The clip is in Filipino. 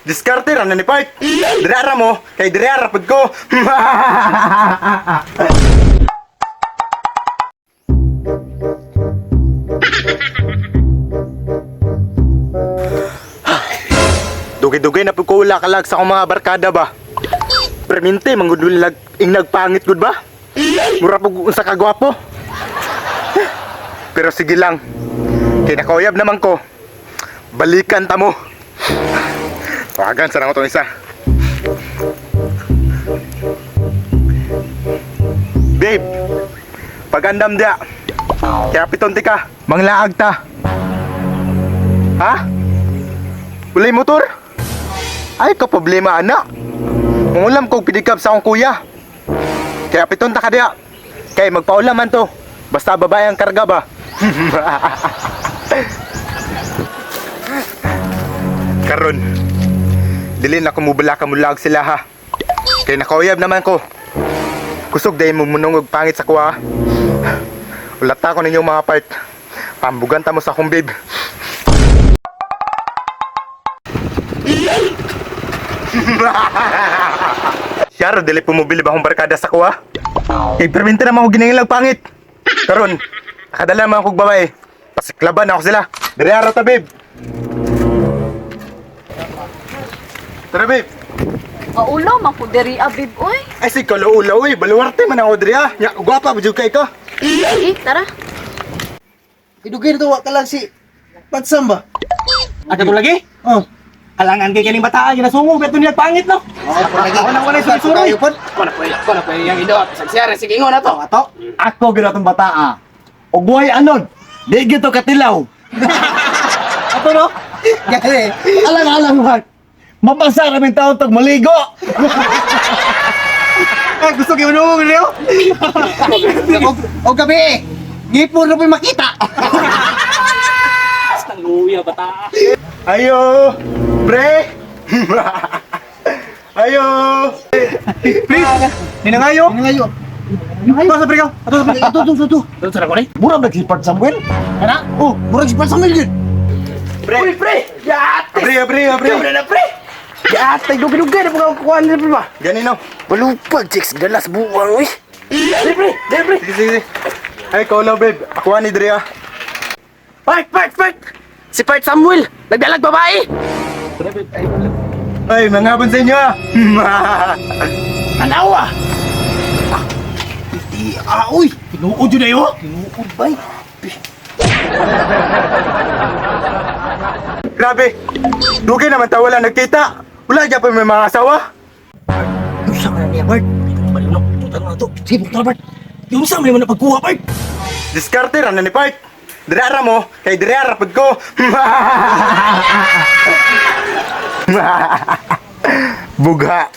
Diskarte ra na ni Part. Dirara mo, kay dirara pud ko. Dugay-dugay na pud ko ula kalag sa akong mga barkada ba. Perminte mangudulag ing nagpangit gud ba? Mura pug unsa ka gwapo. Pero sige lang. Kay nakauyab naman ko. Balikan ta mo. Wagan sarang ko isa. Babe, pagandam dia. Kaya piton ti ka, manglaag ta. Ha? Ulay motor? Ay ka problema anak. Mangulam kog pidikap sa akong kuya. Kaya piton ta ka dia. Kay magpaulaman to. Basta babae ang karga ba? Karon. Dili na kumubala ka mulag sila ha. Kay nakauyab naman ko. Kusog dahil mo munong og pangit sa kuha. Ulata ko ninyong mga part. Pambugan ta mo sa akong babe. Siyaro, dili pumubili ba akong barkada sa kuha? Kay perminta naman ako ginangilang pangit. Karon, nakadala naman akong babae. Pasiklaban ako sila. Dere araw ta babe. Tara babe. Maulaw, makuderi abib, oy. Ay si kalaulaw eh. Baluwarte man ako diri ha. Nya, gwapa ba kay ka? Sige, tara. Idugay na ka lang si Patsam ba? At ito lagi? Oh. Alangan kay kaning bataan, ginasungog, beto niya pangit, no? Ako nang wala sulisuroy. Kayo po? Ko na po yung idot. Sagsiyari, sige nga na to. Ato? Ako ginatong bataa. O buhay anon, di gito katilaw. Ato no? Gani. Alang-alang man. Mabasa namin taon tag maligo. Ay, gusto kayo nung niyo? O gabi ngipon na po makita. Basta luya bataa. Ayo! Pre! Ayo! Please. Ninangayo? Ngayo. Ato sa prigaw. Ato sa prigaw. Ito. Ato sa rakon eh. Murang nagsipart Samuel. Kana? Oh, murag si Patsam yun. Pre! Uy, pre! Yate! Pre! Pre na pre! Yate! Dugay-dugay na mga kukuhan nila pre ba? Ganino. Balupag, chicks. Galas buwang, uy. Pre, pre! Pre, pre! Sige. Ay, kaulaw babe. Ako ni Drea. Part! Si Part Samuel! Nagdalag babae! Ay, mangabon sa inyo ah. Tanawa! Uy. Tinuod yun na yun! Tinuod ba? Grabe. Dugay naman ta wala nagkita. Wala dyan pa may mga asawa. Yung sa mga niya, Bart. Malunok, tutang na ito. Sige, punta na Bart! Yung sa may mga pagkuha Bart! Diskarte ra na ni Part. Dirara mo, kay dirara pud ko. Bugha.